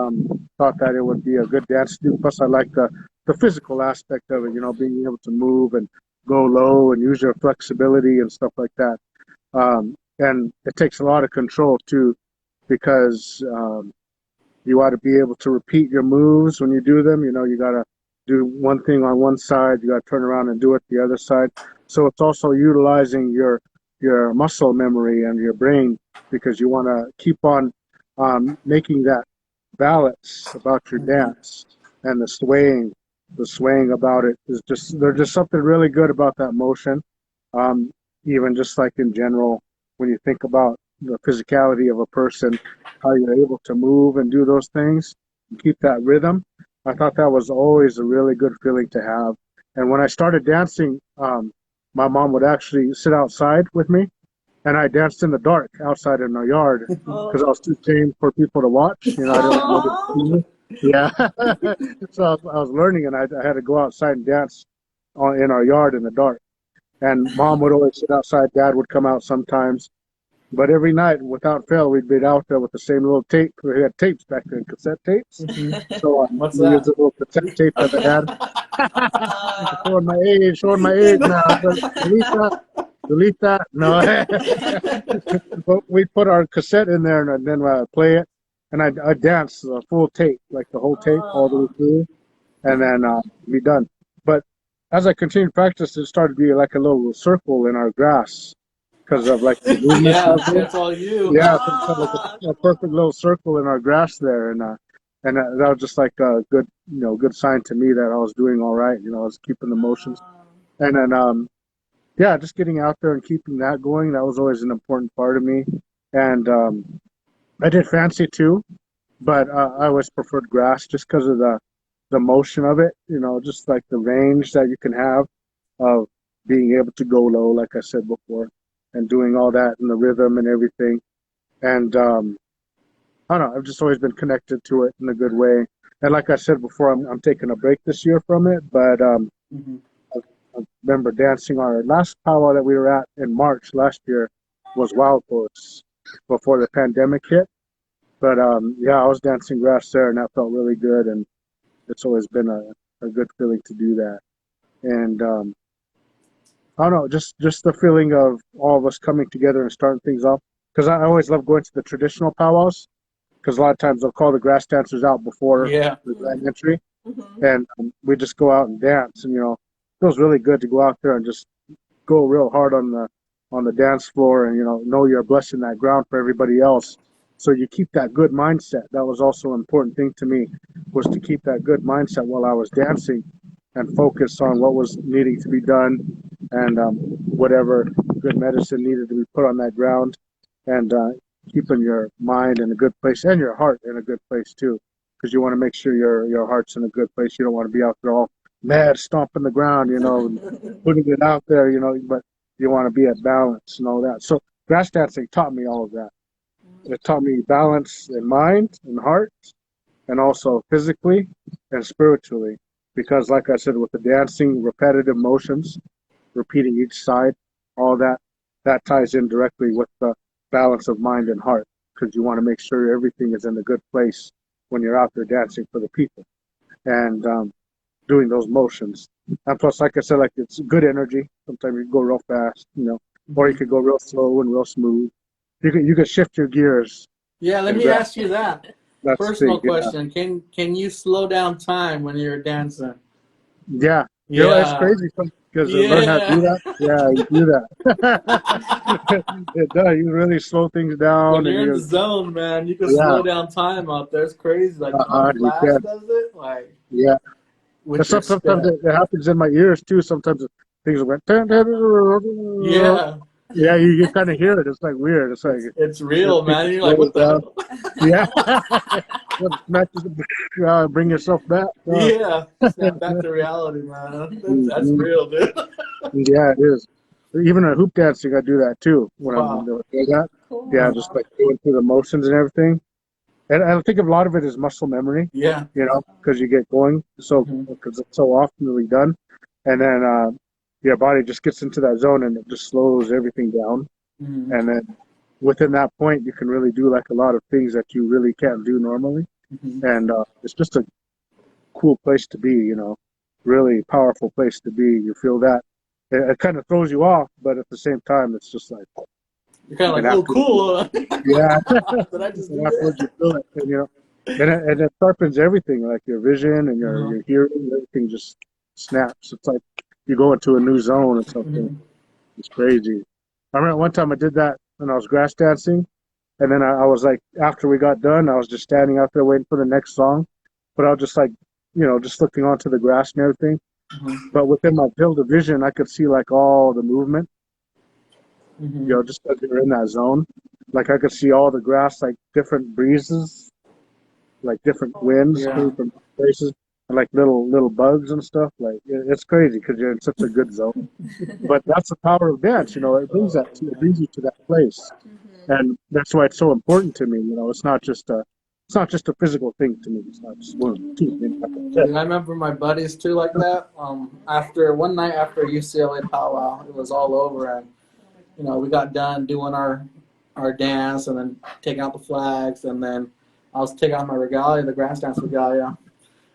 thought that it would be a good dance to do. Plus, I like the physical aspect of it. You know, being able to move and go low and use your flexibility and stuff like that. And it takes a lot of control too, because you ought to be able to repeat your moves when you do them. You know, you got to do one thing on one side, you got to turn around and do it the other side. So it's also utilizing your muscle memory and your brain, because you want to keep on making that balance about your dance. And the swaying about it is there's just something really good about that motion. Even just like in general, when you think about the physicality of a person, how you're able to move and do those things and keep that rhythm. I thought that was always a really good feeling to have. And when I started dancing, my mom would actually sit outside with me, and I danced in the dark outside in our yard because I was too tame for people to watch. You know, I didn't want nobody to see me. Yeah. So I was learning, and I had to go outside and dance in our yard in the dark. And mom would always sit outside. Dad would come out sometimes. But every night, without fail, we'd be out there with the same little tape. We had tapes back then, cassette tapes. So What's we used that? the little cassette tape that I had. Showing my age now. But delete that. No. But we put our cassette in there and then play it. And I'd dance the full tape, like the whole tape all the way through. And then be done. But as I continued to practice, it started to be like a little circle in our grass because of like the movements. Yeah, that's all you. Yeah, so it's kind of like a perfect little circle in our grass there, and that was just like a good, good sign to me that I was doing all right. You know, I was keeping the motions, and then yeah, just getting out there and keeping that going. That was always an important part of me, and I did fancy too, but I always preferred grass just because of the motion of it. You know, just like the range that you can have of being able to go low, like I said before, and doing all that and the rhythm and everything. And I don't know, I've just always been connected to it in a good way. And like I said before, I'm taking a break this year from it, but I remember dancing our last powwow that we were at in March last year was Wild Horse before the pandemic hit. But yeah, I was dancing grass there, and that felt really good, and it's always been a good feeling to do that. And I don't know, just the feeling of all of us coming together and starting things off. Because I always love going to the traditional powwows, because a lot of times they'll call the grass dancers out before the grand entry, and we just go out and dance. And it feels really good to go out there and just go real hard on the dance floor, and know you're blessing that ground for everybody else. So you keep that good mindset. That was also an important thing to me, was to keep that good mindset while I was dancing and focus on what was needing to be done, and whatever good medicine needed to be put on that ground, and keeping your mind in a good place and your heart in a good place too, because you want to make sure your heart's in a good place. You don't want to be out there all mad, stomping the ground, and putting it out there, but you want to be at balance and all that. So grass dancing taught me all of that. It taught me balance in mind and heart, and also physically and spiritually, because like I said, with the dancing, repetitive motions, repeating each side, all that ties in directly with the balance of mind and heart, because you want to make sure everything is in a good place when you're out there dancing for the people and doing those motions. And plus, like I said, like, it's good energy. Sometimes you can go real fast, or you could go real slow and real smooth. You could shift your gears. Yeah, let me ask you that. That's Personal the question. Can you slow down time when you're dancing? Yeah. It's Yeah. crazy because to learn how to do that. Yeah, you do that. It does. You really slow things When down, and you're in the zone, man, you can yeah, slow down time out there. It's crazy. Like how you Flash can. does it, like Yeah. And with your sometimes step. it happens in my ears too. Sometimes things are going. Yeah. Yeah, you kind of hear it. It's like weird. It's like It's real, man. it And you're like, slows what the down. hell? Yeah. Bring yourself back. Yeah, snap back to reality, man. That's Mhm. real, dude. Yeah, it is. Even a hoop dance, you got to do that too. When I'm Wow. doing that, yeah, Cool. just like going through the motions and everything. And I think a lot of it is muscle memory, Yeah. because you get going Hmm. because it's so oftenly done, and then your body just gets into that zone and it just slows everything down, Hmm. and then within that point, you can really do like a lot of things that you really can't do normally, Hmm. and it's just a cool place to be, really powerful place to be. You feel that it kind of throws you off, but at the same time, it's just like, You're kind of and like, oh, after, cool. yeah, Did I just and do afterwards you that? feel it, and it sharpens everything, like your vision and Uh-huh. your hearing, everything just snaps. It's like you go into a new zone or something. Hmm. It's crazy. I remember one time I did that when I was grass dancing, and then I was like, after we got done, I was just standing out there waiting for the next song, but I was just like, just looking onto the grass and everything. Hmm. But within my field of vision, I could see like all the movement, Hmm. just as you're in that zone. Like I could see all the grass, like different breezes, like different winds Yeah. coming from places, and like little bugs and stuff. Like it's crazy because you're in such a good zone. But that's the power of dance. It brings Oh, it man. brings you to that place, and that's why it's so important to me. It's not just a physical thing to me. It's not just one of the two things, like I said. Yeah, I remember my buddies too like that. After one night after UCLA powwow, it was all over, and we got done doing our dance and then taking out the flags, and then I was taking out my regalia, the grass dance regalia.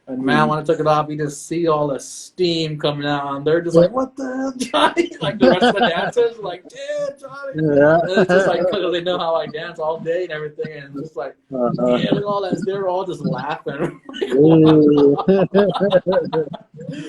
And man, Mhm. when I took it off, you just see all the steam coming out, and they're just Yeah, like, "What the hell, Johnny?" Like the rest of the dancers, like, "Damn, Johnny!" yeah. And it's just like because they know how I dance all day and everything, and it's just like, Uh-huh. "Yeah, look at all that." They're all just laughing. Like, Ooh. wow.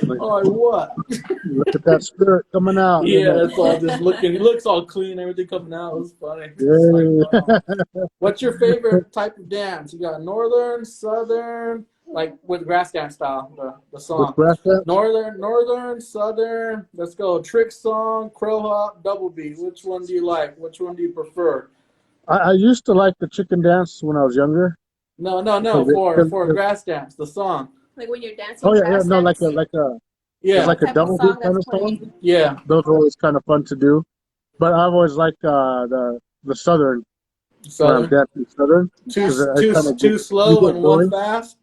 Like, I'm like, what? look at that spirit coming out. Yeah, it's all just looking. It looks all clean, everything coming out. It was funny. It's like, Yeah. wow. What's your favorite type of dance? You got northern, southern, like with grass dance style, the With song. breath dance, Northern, southern. Let's go. Trick song, crow hop, double beat. Which one do you like? Which one do you prefer? I used to like the chicken dance when I was younger. No. Because For grass dance, the song. Like when you're dancing oh yeah, grass no, like dance? it's Yeah, What like a type of double beat song kind that's of song. playing? yeah. Those are always kind of fun to do. But I've always liked the southern when I'm Southern. dancing southern Too because I too kind of too you slow get and one going. fast.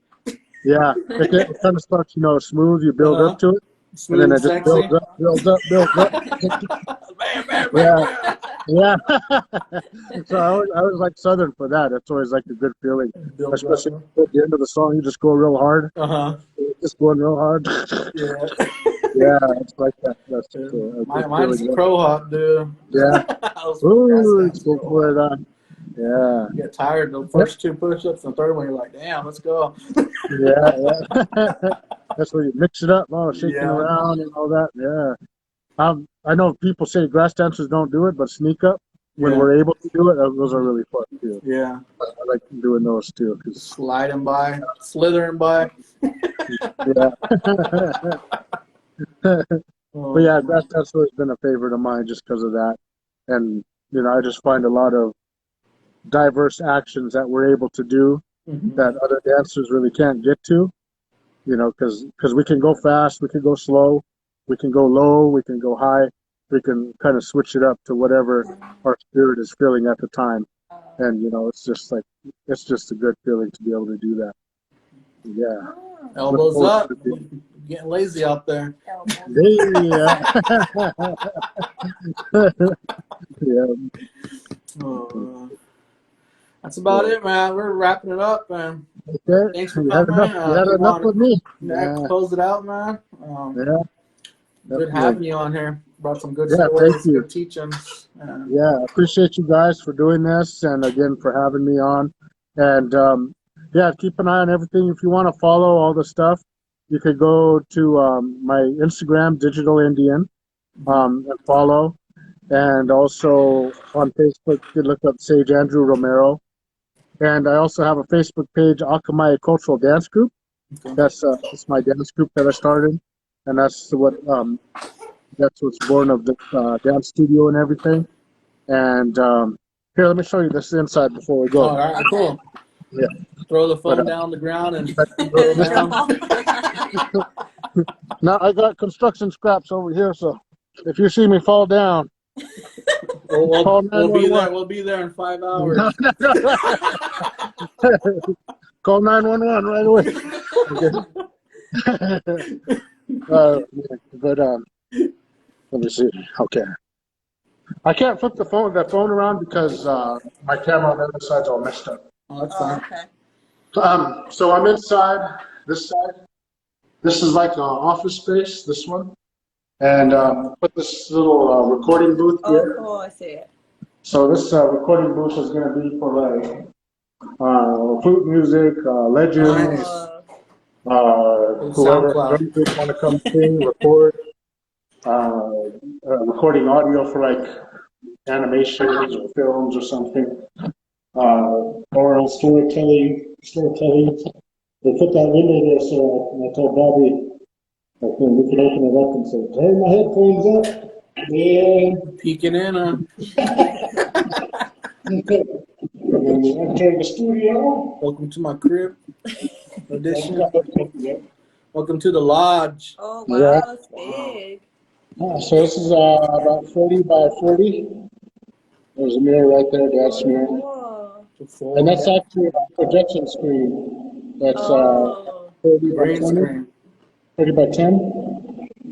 Yeah, it kind of starts smooth. You Uh build up huh. to it, and then Smooth, it just sexy. builds up. Bam, bam, bam, Yeah, bam. yeah. So I always like southern for that. It's always like a good feeling, Builds up. especially at the end of the song. You just go real hard, Uh huh. just going real hard. Yeah. Yeah, it's like that. That's just a good Mine's feeling. crow hop, dude. Yeah. I was for grass Ooh, let's dance go crow for hop. it. Yeah. You get tired the Yep. first two push-ups, and the third one you're like, damn, let's go. Yeah, yeah. That's where you mix it up, shaking Yeah. around and all that. Yeah. I know people say grass dancers don't do it, but sneak up when Yeah. we're able to do it. Those are really fun too. Yeah. I like doing those too, Just because sliding by, slithering by. yeah. But Oh yeah, man. that's always been a favorite of mine just because of that. And I just find a lot of diverse actions that we're able to do Hmm. that other dancers really can't get to. Because we can go fast, we can go slow, we can go low, we can go high, we can kind of switch it up to whatever our spirit is feeling at the time. And it's just a good feeling to be able to do that. Yeah, look Elbows forward up. to it. Getting lazy out there. Yeah, yeah, Oh, that's about it, man. We're wrapping it up, man. okay. Thanks for You had coming. enough. You had You enough want with me. to Yeah, close it out, man? yeah, Good definitely. having you on here. Brought some good Yeah, thank stories, you. good teachings. Yeah, I appreciate you guys for doing this, and again for having me on. And yeah, keep an eye on everything. If you want to follow all the stuff, you could go to my Instagram, Digital Indian, and follow. And also on Facebook, you can look up Sage Andrew Romero. And I also have a Facebook page, AkaMya Cultural Dance Group. Okay. That's my dance group that I started, and that's what's born of the dance studio and everything. And here, let me show you this inside before we go. All right, cool. Yeah. Throw the But phone down on the ground and uh, roll this, Drop down. off the now I got construction scraps over here, so if you see me fall down, call We'll be there. 911. We'll be there in 5 No, hours. no, no. Call 911 right away. Okay. But let me see. Okay. I can't flip the phone around because my camera on the other side's all messed up. Oh, that's Oh, fine. okay. So I'm inside this side. This is like an office space, this one. And put this little recording booth Oh, here. cool. I see it. So this recording booth is going to be for like flute music, legends, Nice. whoever SoundCloud. want to come sing, record, recording audio for like animations or films or something, oral storytelling. They put that window there, so I told Bobby, okay, we can open it up and say, turn my headphones up. Yeah. Peeking in. And we enter the studio. Welcome to my crib edition. Welcome to the lodge. Oh, Yeah. wow. It's big. So this is about 40 by 40. There's a mirror right there, Dad's mirror. Cool. And that's actually a projection screen. That's Oh. 30 by Green 20, screen. 30 by 10.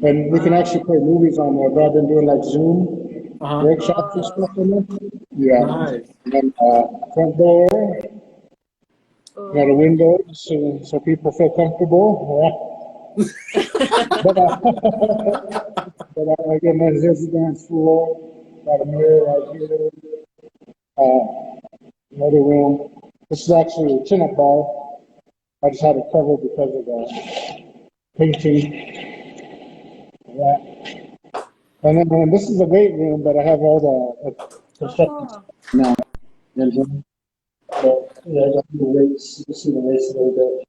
And we can actually play movies on there rather than doing like Zoom workshops and stuff in there. Yeah. Nice. And then front door, got a window so people feel comfortable. But again, there's the dance floor. Got a mirror right here. Another room. This is actually a chin-up bar. I just had it covered because of the painting. Yeah. And then this is a weight room, but I have all the construction now in here. So yeah, I got the weights. You see the weights a little bit.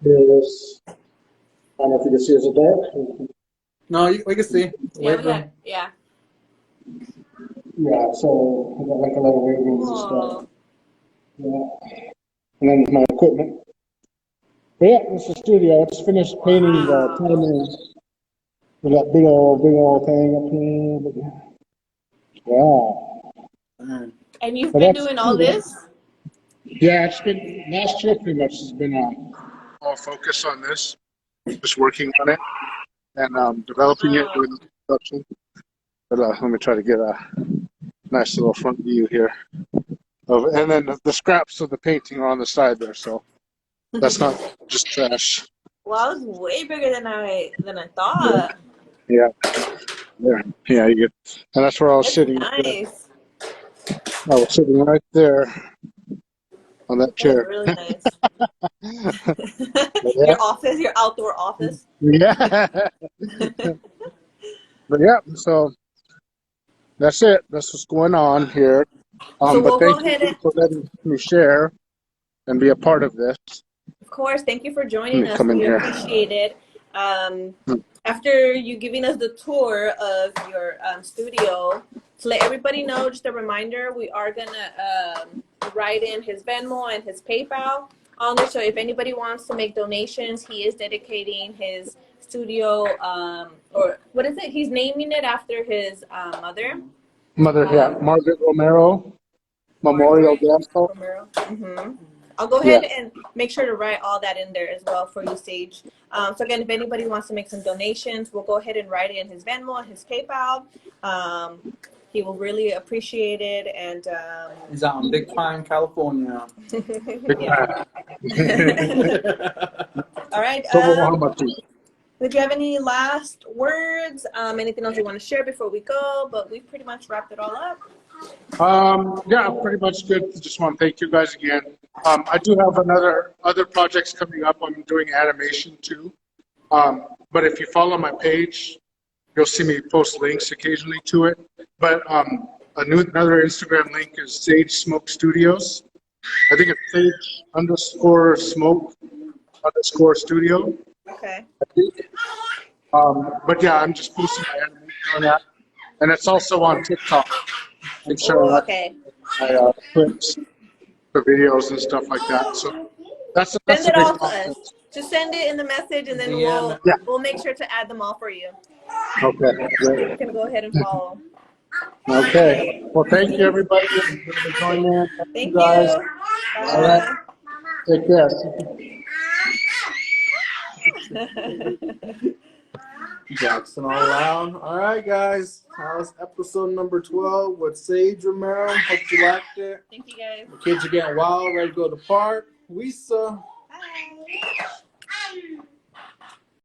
Here it is. I don't know if you can see. Is it dark? No, we can see. Yeah, we got, yeah. Yeah, so I got like a lot of weight rooms and stuff. Yeah. And then my equipment. But yeah, this is the studio. I just finished painting the timers with that big old thing up here. Yeah. And you've been doing all this? Yeah, it's been last year pretty much has been all focus on this, just working on it and developing it, doing the production. But let me try to get a nice little front view here. And then the scraps of the painting are on the side there, so that's not just trash. Wow, it's way bigger than I thought. Yeah, yeah, you get, and that's where I was sitting. Nice. I was sitting right there on that chair. Really nice. Yeah. Your office, your outdoor office. Yeah. But yeah, so that's it. That's what's going on here. So we'll but thank go ahead you and, for letting me share and be a part of this. of course, thank you for joining us. We Here. appreciate it. After you giving us the tour of your studio, to let everybody know, just a reminder, we are gonna write in his Venmo and his PayPal on there. So if anybody wants to make donations, he is dedicating his studio, or what is it? He's naming it after his mother. Yeah, Margaret Romero Memorial Dance Hall. I'll go ahead and make sure to write all that in there as well for you, Sage. So again, if anybody wants to make some donations, we'll go ahead and write it in his Venmo and his PayPal. He will really appreciate it. And he's out in Big Pine, California. All right. Tovowahamatu. Did you have any last words? Anything else you want to share before we go? But we've pretty much wrapped it all up. Yeah, pretty much good. Just want to thank you guys again. I do have other projects coming up. I'm doing animation too. But if you follow my page, you'll see me post links occasionally to it. But another Instagram link is Sage Smoke Studios. I think it's Sage_smoke_studio. Okay. I think. But yeah, I'm just posting my animation on that. And it's also on TikTok. I'm sharing okay. my clips. the videos and stuff like that. So that's Send the it big all to us. process. Just send it in the message, and then DM. we'll make sure to add them all for you. Okay, great. You can go ahead and follow. Okay. Well, thank you, everybody, for joining in. Thank you, Thank guys. you. All right. Bye. Take care. Jackson all around. All right, guys. That was episode number 12 with Sage Romero. Hope you liked it. Thank you, guys. The kids are getting wild, ready to go to the park. We saw. Bye.